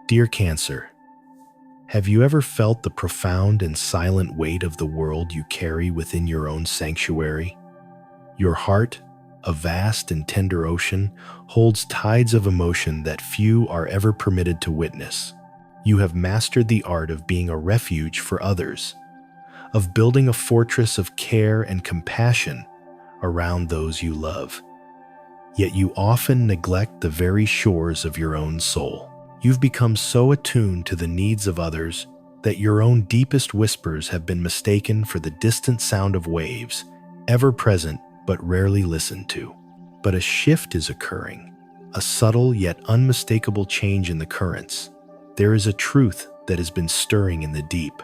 Dear Cancer, have you ever felt the profound and silent weight of the world you carry within your own sanctuary? Your heart, a vast and tender ocean, holds tides of emotion that few are ever permitted to witness. You have mastered the art of being a refuge for others, of building a fortress of care and compassion around those you love. Yet you often neglect the very shores of your own soul. You've become so attuned to the needs of others that your own deepest whispers have been mistaken for the distant sound of waves, ever present but rarely listened to. But a shift is occurring, a subtle yet unmistakable change in the currents. There is a truth that has been stirring in the deep,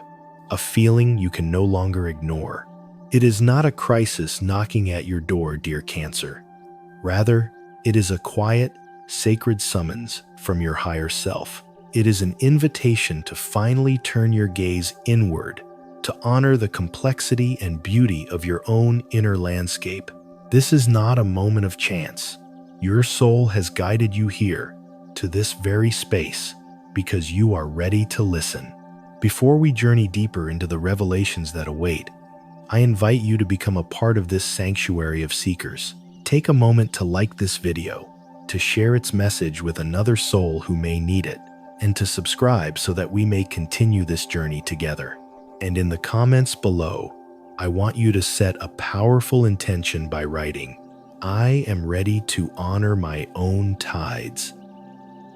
a feeling you can no longer ignore. It is not a crisis knocking at your door, dear Cancer. Rather, it is a quiet, sacred summons from your higher self. It is an invitation to finally turn your gaze inward, to honor the complexity and beauty of your own inner landscape. This is not a moment of chance. Your soul has guided you here, to this very space, because you are ready to listen. Before we journey deeper into the revelations that await, I invite you to become a part of this sanctuary of seekers. Take a moment to like this video, to share its message with another soul who may need it, and to subscribe so that we may continue this journey together. And in the comments below, I want you to set a powerful intention by writing, "I am ready to honor my own tides."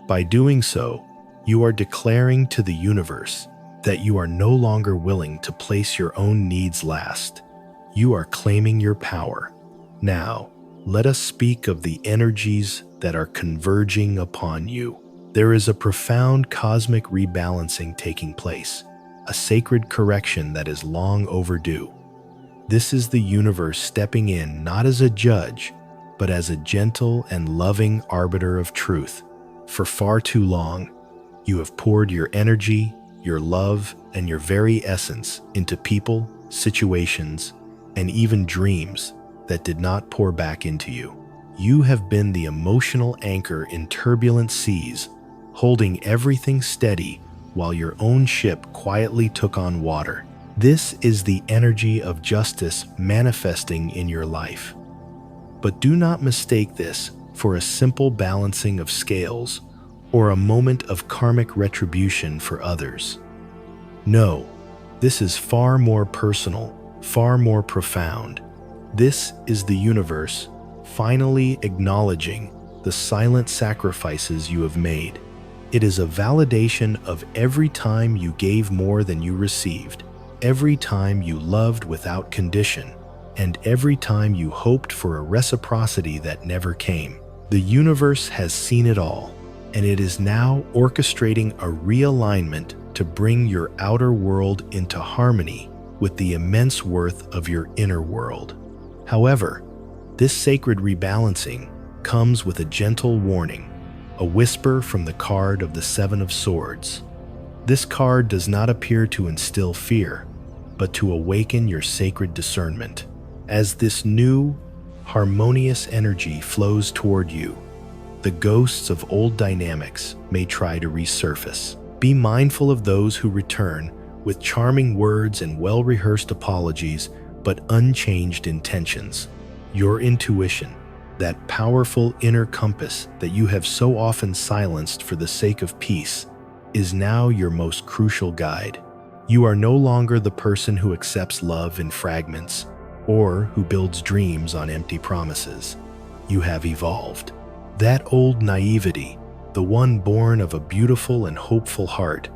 By doing so, you are declaring to the universe that you are no longer willing to place your own needs last. You are claiming your power. Now, let us speak of the energies that are converging upon you. There is a profound cosmic rebalancing taking place, a sacred correction that is long overdue. This is the universe stepping in not as a judge, but as a gentle and loving arbiter of truth. For far too long, you have poured your energy, your love, and your very essence into people, situations, and even dreams that did not pour back into you. You have been the emotional anchor in turbulent seas, holding everything steady while your own ship quietly took on water. This is the energy of justice manifesting in your life. But do not mistake this for a simple balancing of scales or a moment of karmic retribution for others. No, this is far more personal, far more profound. This is the universe finally acknowledging the silent sacrifices you have made. It is a validation of every time you gave more than you received, every time you loved without condition, and every time you hoped for a reciprocity that never came. The universe has seen it all, and it is now orchestrating a realignment to bring your outer world into harmony with the immense worth of your inner world. However, this sacred rebalancing comes with a gentle warning, a whisper from the card of the Seven of Swords. This card does not appear to instill fear, but to awaken your sacred discernment. As this new, harmonious energy flows toward you, the ghosts of old dynamics may try to resurface. Be mindful of those who return with charming words and well-rehearsed apologies, but unchanged intentions. Your intuition, that powerful inner compass that you have so often silenced for the sake of peace, is now your most crucial guide. You are no longer the person who accepts love in fragments or who builds dreams on empty promises. You have evolved. That old naivety, the one born of a beautiful and hopeful heart,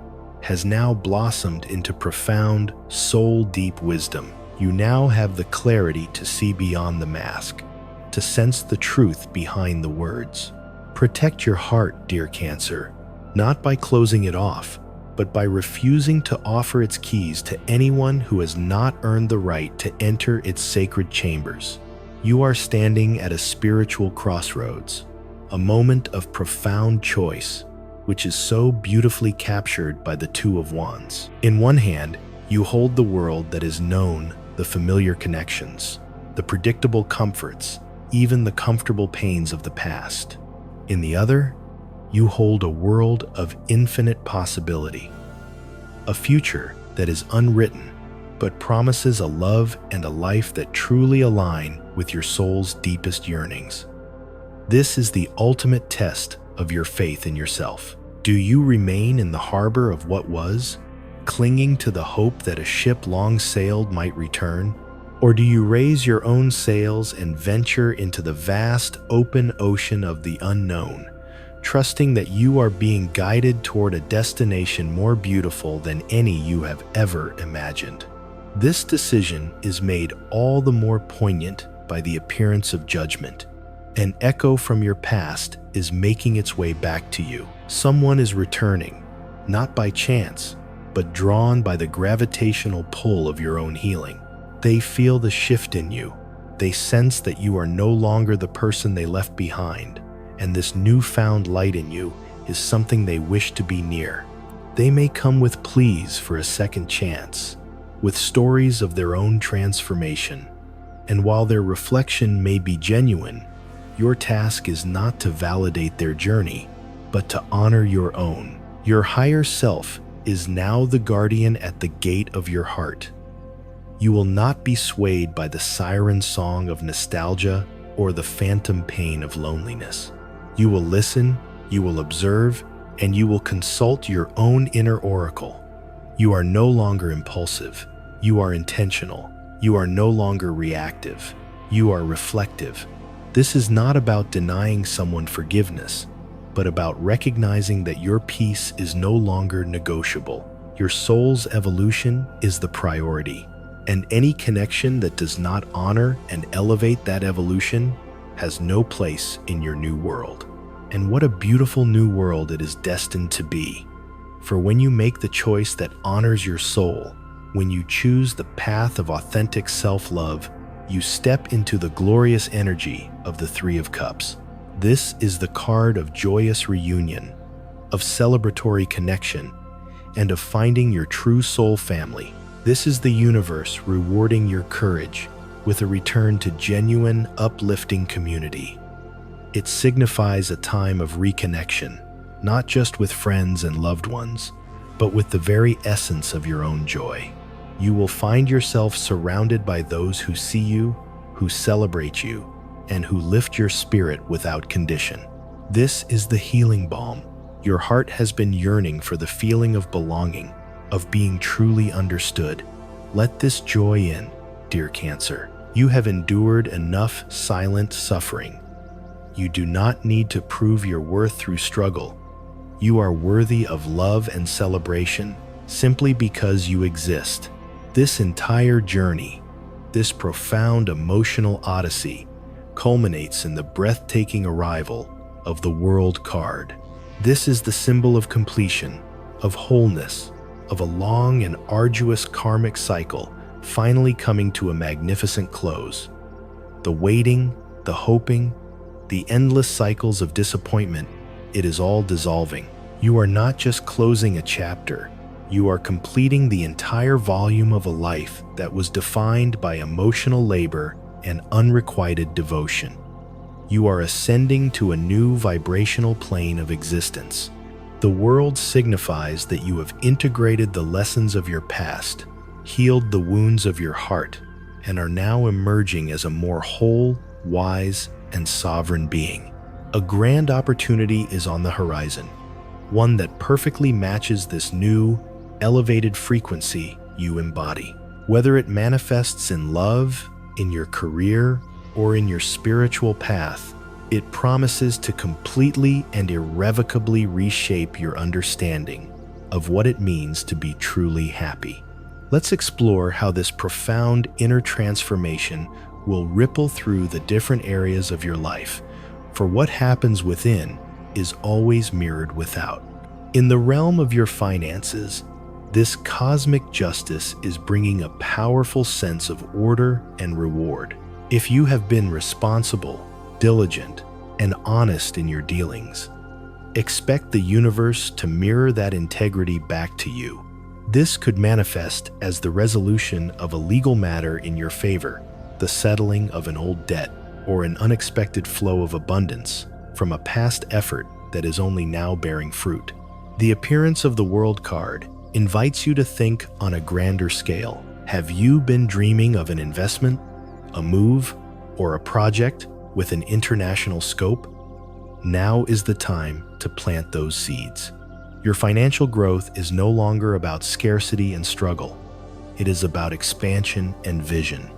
has now blossomed into profound, soul-deep wisdom. You now have the clarity to see beyond the mask, to sense the truth behind the words. Protect your heart, dear Cancer, not by closing it off, but by refusing to offer its keys to anyone who has not earned the right to enter its sacred chambers. You are standing at a spiritual crossroads, a moment of profound choice, which is so beautifully captured by the Two of Wands. In one hand, you hold the world that is known, the familiar connections, the predictable comforts, even the comfortable pains of the past. In the other, You hold a world of infinite possibility, a future that is unwritten, but promises a love and a life that truly align with your soul's deepest yearnings. This is the ultimate test of your faith in yourself. Do you remain in the harbor of what was, clinging to the hope that a ship long sailed might return? Or do you raise your own sails and venture into the vast, open ocean of the unknown, trusting that you are being guided toward a destination more beautiful than any you have ever imagined? This decision is made all the more poignant by the appearance of judgment. An echo from your past is making its way back to you. Someone is returning, not by chance, but drawn by the gravitational pull of your own healing. They feel the shift in you. They sense that you are no longer the person they left behind, and this newfound light in you is something they wish to be near. They may come with pleas for a second chance, with stories of their own transformation. And while their reflection may be genuine, your task is not to validate their journey, but to honor your own. Your higher self is now the guardian at the gate of your heart. You will not be swayed by the siren song of nostalgia or the phantom pain of loneliness. You will listen, you will observe, and you will consult your own inner oracle. You are no longer impulsive. You are intentional. You are no longer reactive. You are reflective. This is not about denying someone forgiveness, but about recognizing that your peace is no longer negotiable. Your soul's evolution is the priority, and any connection that does not honor and elevate that evolution has no place in your new world. And what a beautiful new world it is destined to be. For when you make the choice that honors your soul, when you choose the path of authentic self-love, you step into the glorious energy of the Three of Cups. This is the card of joyous reunion, of celebratory connection, and of finding your true soul family. This is the universe rewarding your courage with a return to genuine, uplifting community. It signifies a time of reconnection, not just with friends and loved ones, but with the very essence of your own joy. You will find yourself surrounded by those who see you, who celebrate you, and who lift your spirit without condition. This is the healing balm. Your heart has been yearning for the feeling of belonging, of being truly understood. Let this joy in, dear Cancer. You have endured enough silent suffering. You do not need to prove your worth through struggle. You are worthy of love and celebration simply because you exist. This entire journey, this profound emotional odyssey, culminates in the breathtaking arrival of the World card. This is the symbol of completion, of wholeness, of a long and arduous karmic cycle finally coming to a magnificent close. The waiting, the hoping, the endless cycles of disappointment, it is all dissolving. You are not just closing a chapter, you are completing the entire volume of a life that was defined by emotional labor and unrequited devotion. You are ascending to a new vibrational plane of existence. The world signifies that you have integrated the lessons of your past, healed the wounds of your heart, and are now emerging as a more whole, wise, and sovereign being. A grand opportunity is on the horizon, one that perfectly matches this new, elevated frequency you embody. Whether it manifests in love, in your career, or in your spiritual path, it promises to completely and irrevocably reshape your understanding of what it means to be truly happy. Let's explore how this profound inner transformation will ripple through the different areas of your life, for what happens within is always mirrored without. In the realm of your finances, this cosmic justice is bringing a powerful sense of order and reward. If you have been responsible, diligent, and honest in your dealings, expect the universe to mirror that integrity back to you. This could manifest as the resolution of a legal matter in your favor, the settling of an old debt, or an unexpected flow of abundance from a past effort that is only now bearing fruit. The appearance of the World card invites you to think on a grander scale. Have you been dreaming of an investment, a move, or a project with an international scope? Now is the time to plant those seeds. Your financial growth is no longer about scarcity and struggle. It is about expansion and vision.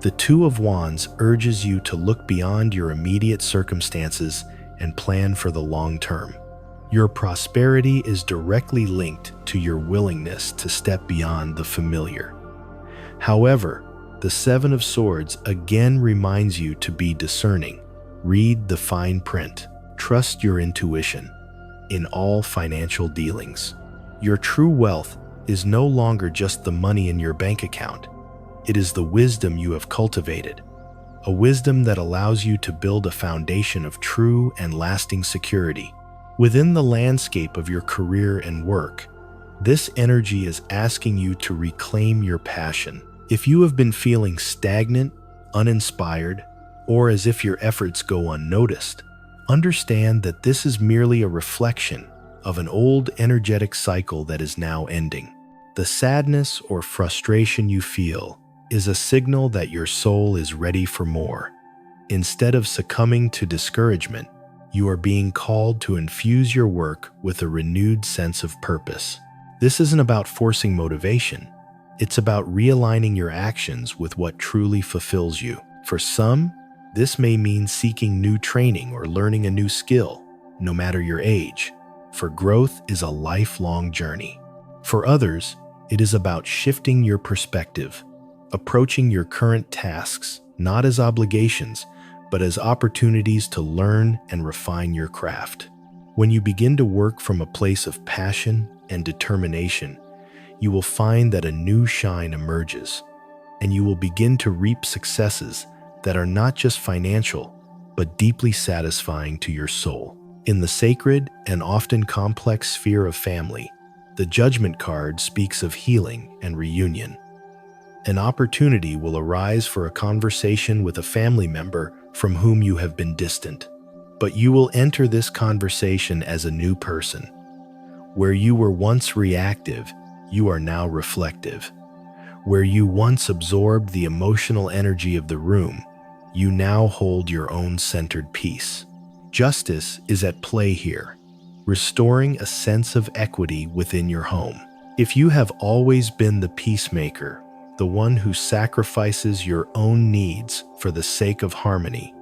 The Two of Wands urges you to look beyond your immediate circumstances and plan for the long term. Your prosperity is directly linked to your willingness to step beyond the familiar. However, the Seven of Swords again reminds you to be discerning. Read the fine print. Trust your intuition in all financial dealings. Your true wealth is no longer just the money in your bank account. It is the wisdom you have cultivated, a wisdom that allows you to build a foundation of true and lasting security. Within the landscape of your career and work, this energy is asking you to reclaim your passion. If you have been feeling stagnant, uninspired, or as if your efforts go unnoticed, understand that this is merely a reflection of an old energetic cycle that is now ending. The sadness or frustration you feel is a signal that your soul is ready for more. Instead of succumbing to discouragement, you are being called to infuse your work with a renewed sense of purpose. This isn't about forcing motivation. It's about realigning your actions with what truly fulfills you. For some, this may mean seeking new training or learning a new skill, no matter your age, for growth is a lifelong journey. For others, it is about shifting your perspective, approaching your current tasks not as obligations, but as opportunities to learn and refine your craft. When you begin to work from a place of passion and determination, you will find that a new shine emerges, and you will begin to reap successes that are not just financial, but deeply satisfying to your soul. In the sacred and often complex sphere of family, the Judgment card speaks of healing and reunion. An opportunity will arise for a conversation with a family member from whom you have been distant, but you will enter this conversation as a new person. Where you were once reactive, you are now reflective. Where you once absorbed the emotional energy of the room, you now hold your own centered peace. Justice is at play here, restoring a sense of equity within your home. If you have always been the peacemaker, the one who sacrifices your own needs for the sake of harmony,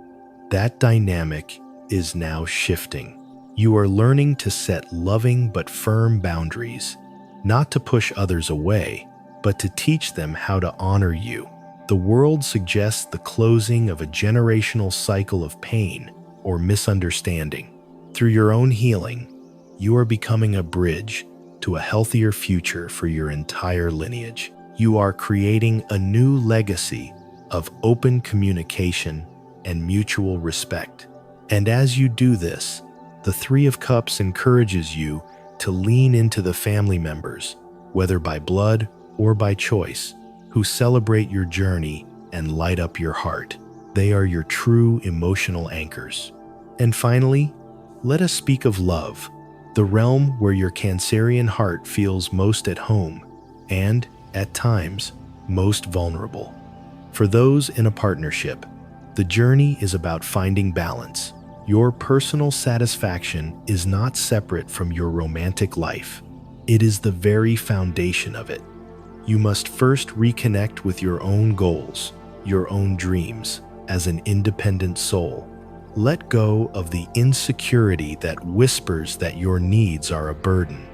that dynamic is now shifting. You are learning to set loving but firm boundaries, not to push others away, but to teach them how to honor you. The world suggests the closing of a generational cycle of pain or misunderstanding. Through your own healing, you are becoming a bridge to a healthier future for your entire lineage. You are creating a new legacy of open communication and mutual respect. And as you do this, the Three of Cups encourages you to lean into the family members, whether by blood or by choice, who celebrate your journey and light up your heart. They are your true emotional anchors. And finally, let us speak of love, the realm where your Cancerian heart feels most at home and, at times, most vulnerable. For those in a partnership, the journey is about finding balance. Your personal satisfaction is not separate from your romantic life. It is the very foundation of it. You must first reconnect with your own goals, your own dreams, as an independent soul. Let go of the insecurity that whispers that your needs are a burden.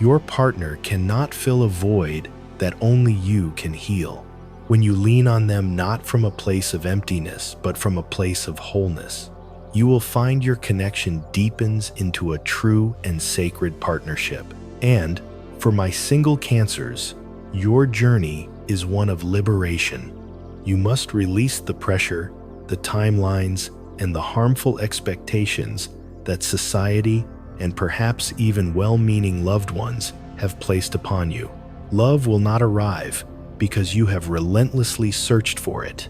Your partner cannot fill a void that only you can heal. When you lean on them not from a place of emptiness, but from a place of wholeness, you will find your connection deepens into a true and sacred partnership. And for my single Cancers, your journey is one of liberation. You must release the pressure, the timelines, and the harmful expectations that society and perhaps even well-meaning loved ones have placed upon you. Love will not arrive because you have relentlessly searched for it.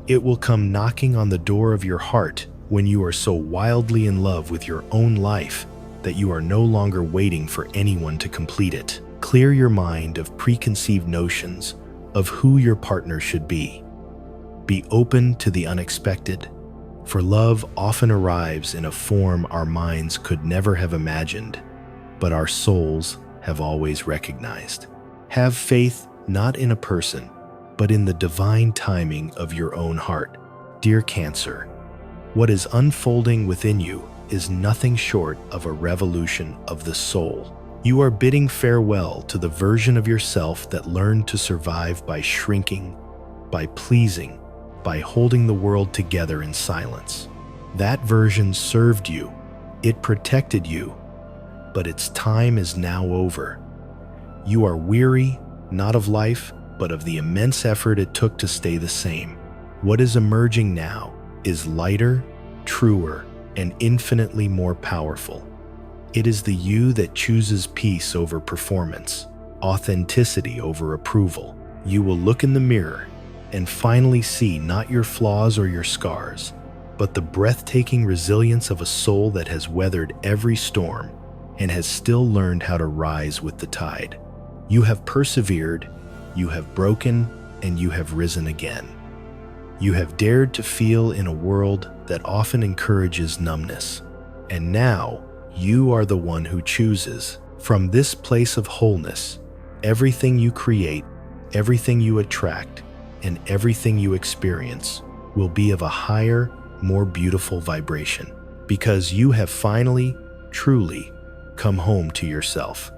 It will come knocking on the door of your heart when you are so wildly in love with your own life that you are no longer waiting for anyone to complete it. Clear your mind of preconceived notions of who your partner should be. Be open to the unexpected, for love often arrives in a form our minds could never have imagined, but our souls have always recognized. Have faith not in a person, but in the divine timing of your own heart. Dear Cancer, what is unfolding within you is nothing short of a revolution of the soul. You are bidding farewell to the version of yourself that learned to survive by shrinking, by pleasing, by holding the world together in silence. That version served you, it protected you, but its time is now over. You are weary, not of life, but of the immense effort it took to stay the same. What is emerging now is lighter, truer, and infinitely more powerful. It is the you that chooses peace over performance, authenticity over approval. You will look in the mirror and finally see not your flaws or your scars, but the breathtaking resilience of a soul that has weathered every storm and has still learned how to rise with the tide. You have persevered, you have broken, and you have risen again. You have dared to feel in a world that often encourages numbness, and now you are the one who chooses. From this place of wholeness, everything you create, everything you attract, and everything you experience will be of a higher, more beautiful vibration, because you have finally, truly come home to yourself.